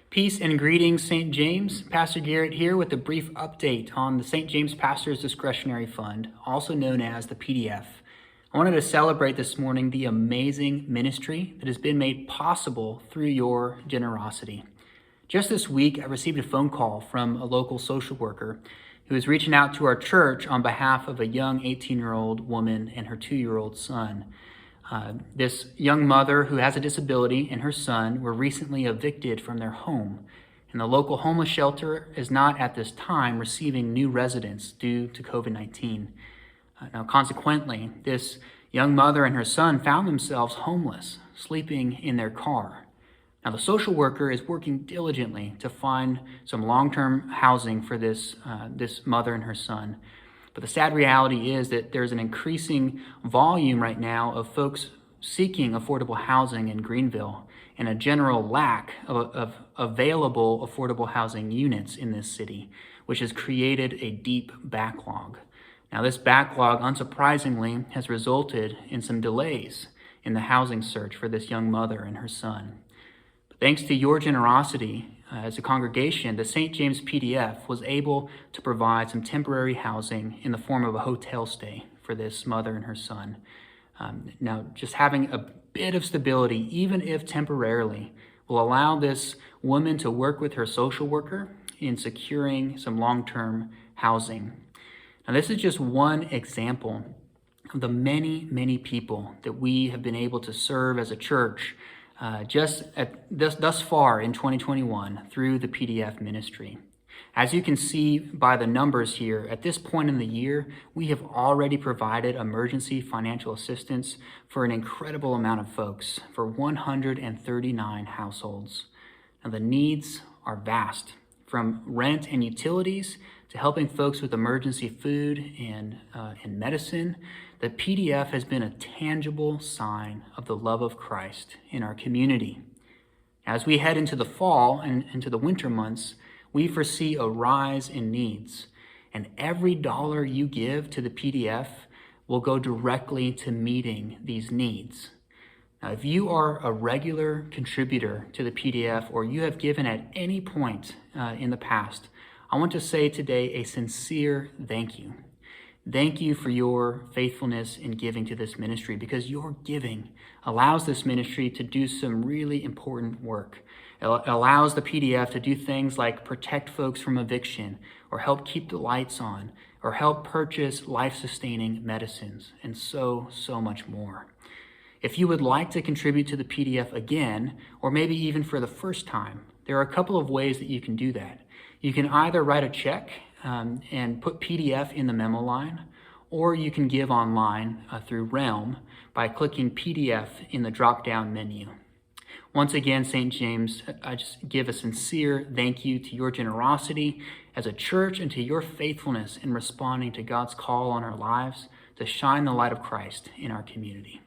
Peace and greetings, St. James. Pastor Garrett here with a brief update on the St. James Pastor's Discretionary Fund, also known as the PDF. I wanted to celebrate this morning the amazing ministry that has been made possible through your generosity. Just this week, I received a phone call from a local social worker who is reaching out to our church on behalf of a young 18-year-old woman and her 2-year-old son. This young mother who has a disability and her son were recently evicted from their home, and the local homeless shelter is not at this time receiving new residents due to COVID-19. Now, consequently, this young mother and her son found themselves homeless, sleeping in their car. Now, the social worker is working diligently to find some long-term housing for this mother and her son. But the sad reality is that there's an increasing volume right now of folks seeking affordable housing in Greenville and a general lack of available affordable housing units in this city, which has created a deep backlog. Now, this backlog, unsurprisingly, has resulted in some delays in the housing search for this young mother and her son. But thanks to your generosity, as a congregation, the St. James PDF was able to provide some temporary housing in the form of a hotel stay for this mother and her son. Now, just having a bit of stability, even if temporarily, will allow this woman to work with her social worker in securing some long-term housing. Now, this is just one example of the many, many people that we have been able to serve as a church thus far in 2021 through the PDF ministry. As you can see by the numbers here, at this point in the year, we have already provided emergency financial assistance for an incredible amount of folks, for 139 households. Now, the needs are vast, from rent and utilities to helping folks with emergency food and medicine. The PDF has been a tangible sign of the love of Christ in our community. As we head into the fall and into the winter months, we foresee a rise in needs, and every dollar you give to the PDF will go directly to meeting these needs. Now, if you are a regular contributor to the PDF or you have given at any point in the past, I want to say today a sincere thank you. Thank you for your faithfulness in giving to this ministry, because your giving allows this ministry to do some really important work. It allows the PDF to do things like protect folks from eviction, or help keep the lights on, or help purchase life-sustaining medicines, and so much more. If you would like to contribute to the PDF again, or maybe even for the first time, there are a couple of ways that you can do that. You can either write a check and put PDF in the memo line, or you can give online through Realm by clicking PDF in the drop-down menu. Once again, St. James, I just give a sincere thank you to your generosity as a church and to your faithfulness in responding to God's call on our lives to shine the light of Christ in our community.